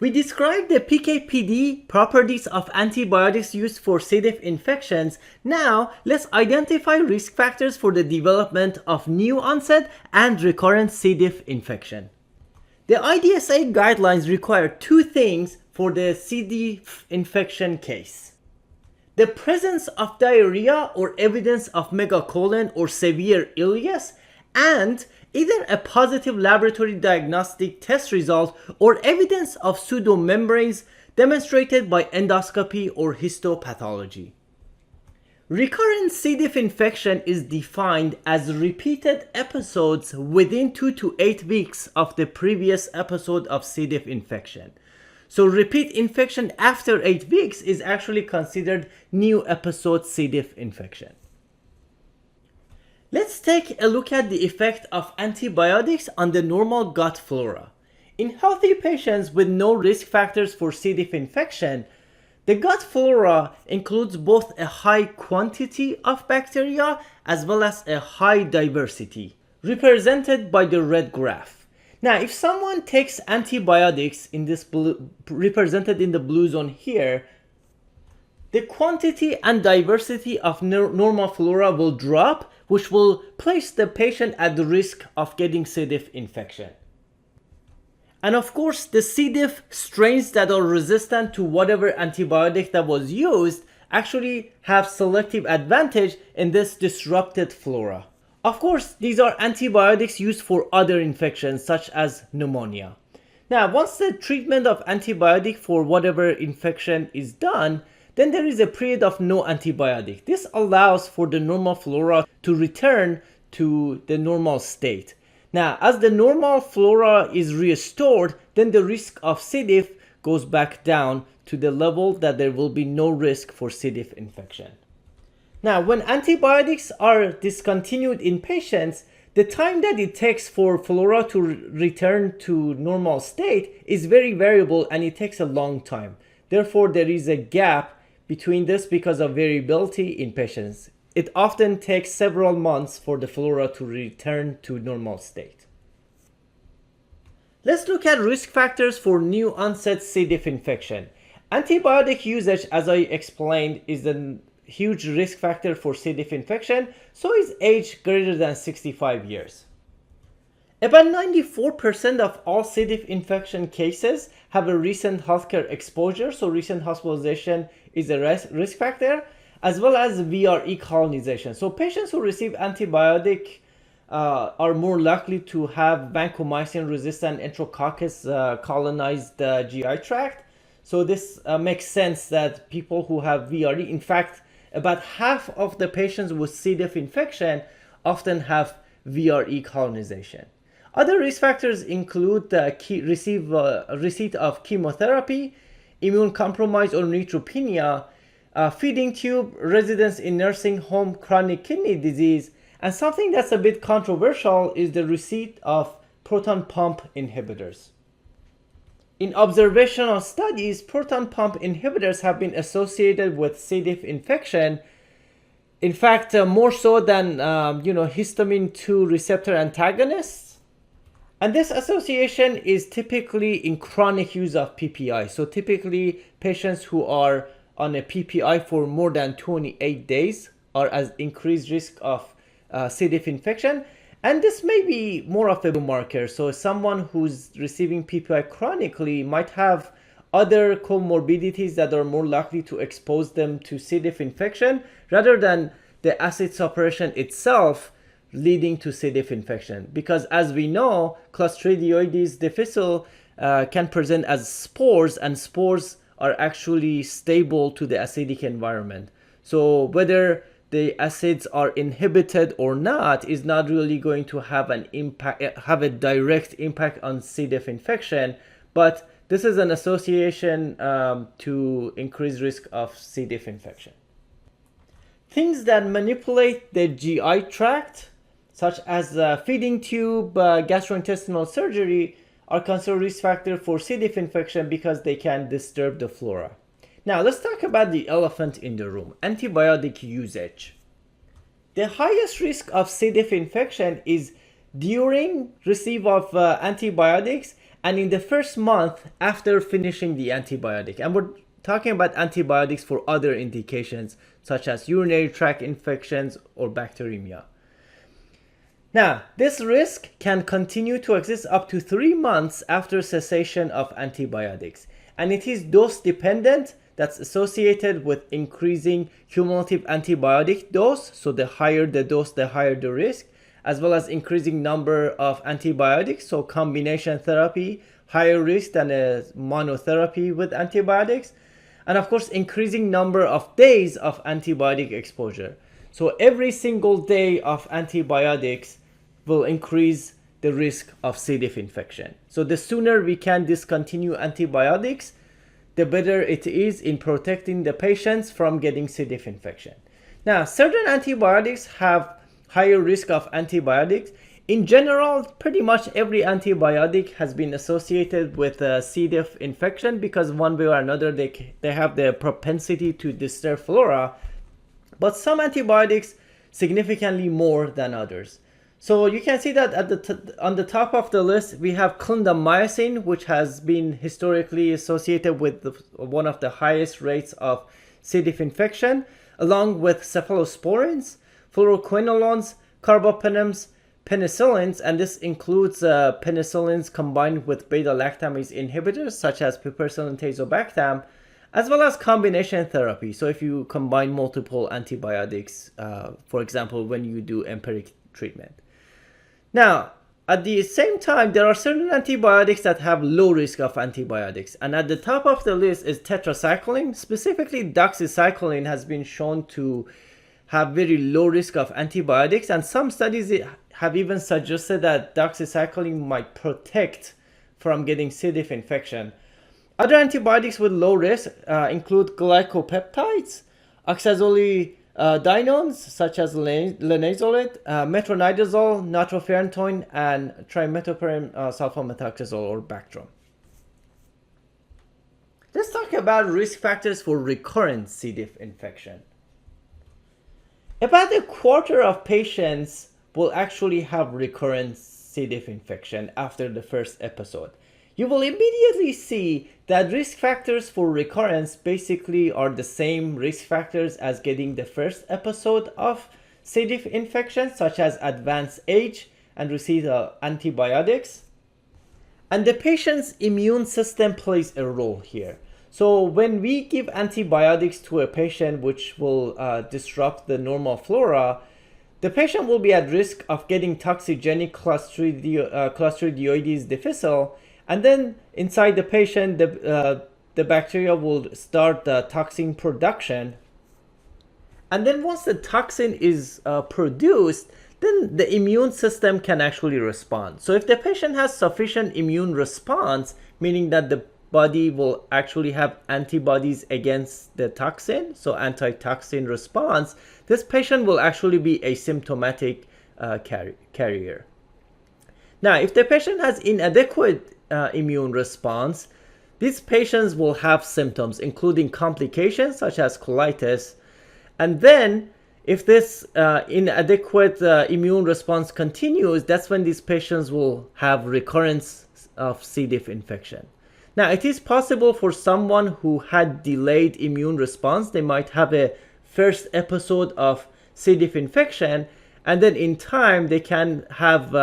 We described the PK/PD properties of antibiotics used for C. diff infections. Now, let's identify risk factors for the development of new onset and recurrent C. diff infection. The IDSA guidelines require two things for the C. diff infection case: the presence of diarrhea or evidence of megacolon or severe ileus, and either a positive laboratory diagnostic test result or evidence of pseudomembranes demonstrated by endoscopy or histopathology. Recurrent C. diff infection is defined as repeated episodes within 2 to 8 weeks of the previous episode of C. diff infection. So repeat infection after 8 weeks is actually considered new episode C. diff infection. Let's take a look at the effect of antibiotics on the normal gut flora. In healthy patients with no risk factors for C. diff infection, the gut flora includes both a high quantity of bacteria as well as a high diversity, represented by the red graph. Now, if someone takes antibiotics in this blue, represented in the blue zone here, the quantity and diversity of normal flora will drop, which will place the patient at the risk of getting C. diff infection. And of course, the C. diff strains that are resistant to whatever antibiotic that was used actually have selective advantage in this disrupted flora. Of course, these are antibiotics used for other infections such as pneumonia. Now, once the treatment of antibiotic for whatever infection is done, then there is a period of no antibiotic. This allows for the normal flora to return to the normal state. Now, as the normal flora is restored, then the risk of C. diff goes back down to the level that there will be no risk for C. diff infection. Now, when antibiotics are discontinued in patients, the time that it takes for flora to return to normal state is very variable and it takes a long time. Therefore, there is a gap between this because of variability in patients. It often takes several months for the flora to return to normal state. Let's look at risk factors for new onset C. diff infection. Antibiotic usage, as I explained, is a huge risk factor for C. diff infection, so is age greater than 65 years. About 94% of all C. diff infection cases have a recent healthcare exposure, so recent hospitalization is a risk factor, as well as VRE colonization. So patients who receive antibiotic are more likely to have vancomycin-resistant enterococcus colonize the GI tract. So this makes sense that people who have VRE, in fact, about half of the patients with C. diff infection often have VRE colonization. Other risk factors include receipt of chemotherapy, immune compromise or neutropenia, feeding tube, residence in nursing home, chronic kidney disease, and something that's a bit controversial is the receipt of proton pump inhibitors. In observational studies, proton pump inhibitors have been associated with C. diff infection. In fact, more so than histamine 2 receptor antagonists. And this association is typically in chronic use of PPI. So typically, patients who are on a PPI for more than 28 days are at increased risk of C. diff infection. And this may be more of a marker. So someone who's receiving PPI chronically might have other comorbidities that are more likely to expose them to C. diff infection rather than the acid suppression itself leading to C. diff infection. Because as we know, Clostridioides difficile can present as spores, and spores are actually stable to the acidic environment. So whether the acids are inhibited or not is not really going to have an impact, have a direct impact on C. diff infection, but this is an association to increased risk of C. diff infection. Things that manipulate the GI tract, such as feeding tube, gastrointestinal surgery, are considered risk factor for C. diff infection because they can disturb the flora. Now let's talk about the elephant in the room, antibiotic usage. The highest risk of C. diff infection is during receipt of antibiotics and in the first month after finishing the antibiotic. And we're talking about antibiotics for other indications such as urinary tract infections or bacteremia. Now, this risk can continue to exist up to 3 months after cessation of antibiotics, and it is dose dependent. That's associated with increasing cumulative antibiotic dose, so the higher the dose, the higher the risk, as well as increasing number of antibiotics, so combination therapy, higher risk than a monotherapy with antibiotics, and of course increasing number of days of antibiotic exposure. So every single day of antibiotics will increase the risk of C. diff infection. So the sooner we can discontinue antibiotics, the better it is in protecting the patients from getting C. diff infection. Now, certain antibiotics have higher risk of antibiotics. In general, pretty much every antibiotic has been associated with C. diff infection because one way or another they have the propensity to disturb flora, but some antibiotics significantly more than others. So you can see that on the top of the list, we have clindamycin, which has been historically associated with one of the highest rates of C. diff infection, along with cephalosporins, fluoroquinolones, carbapenems, penicillins, and this includes penicillins combined with beta-lactamase inhibitors such as piperacillin tazobactam, as well as combination therapy. So if you combine multiple antibiotics, for example, when you do empiric treatment. Now, at the same time, there are certain antibiotics that have low risk of antibiotics. And at the top of the list is tetracycline. Specifically, doxycycline has been shown to have very low risk of antibiotics. And some studies have even suggested that doxycycline might protect from getting C. diff infection. Other antibiotics with low risk include glycopeptides, oxazolidinones such as linezolid, metronidazole, nitrofurantoin, and trimethoprim sulfamethoxazole or Bactrim. Let's talk about risk factors for recurrent C. diff infection. About a quarter of patients will actually have recurrent C. diff infection after the first episode. You will immediately see that risk factors for recurrence basically are the same risk factors as getting the first episode of C. diff infection, such as advanced age and receipt of antibiotics. And the patient's immune system plays a role here. So when we give antibiotics to a patient which will disrupt the normal flora, the patient will be at risk of getting toxigenic Clostridioides difficile. And then inside the patient, the bacteria will start the toxin production. And then once the toxin is produced, then the immune system can actually respond. So if the patient has sufficient immune response, meaning that the body will actually have antibodies against the toxin, so antitoxin response, this patient will actually be asymptomatic carrier. Now, if the patient has inadequate immune response, these patients will have symptoms including complications such as colitis. And then if this inadequate immune response continues, that's when these patients will have recurrence of C. diff infection. Now, it is possible for someone who had delayed immune response, they might have a first episode of C. diff infection, and then in time they can have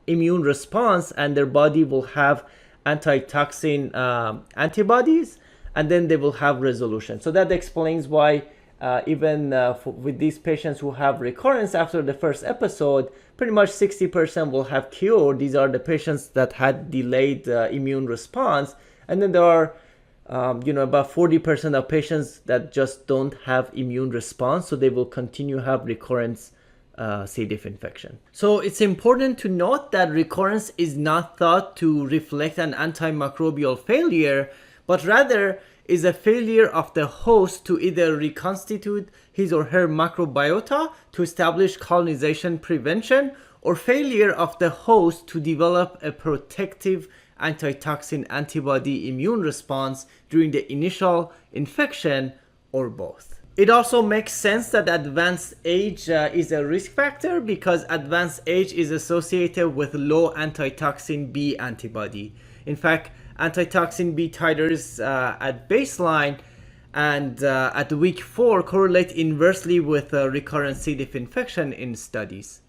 immune response and their body will have antitoxin antibodies, and then they will have resolution. So that explains why even with these patients who have recurrence after the first episode, pretty much 60% will have cure. These are the patients that had delayed immune response, and then there are about 40% of patients that just don't have immune response, so they will continue have recurrence C. diff infection. So it's important to note that recurrence is not thought to reflect an antimicrobial failure, but rather is a failure of the host to either reconstitute his or her microbiota to establish colonization prevention, or failure of the host to develop a protective antitoxin antibody immune response during the initial infection, or both. It also makes sense that advanced age is a risk factor because advanced age is associated with low antitoxin B antibody. In fact, antitoxin B titers at baseline and at week 4 correlate inversely with recurrent C. diff infection in studies.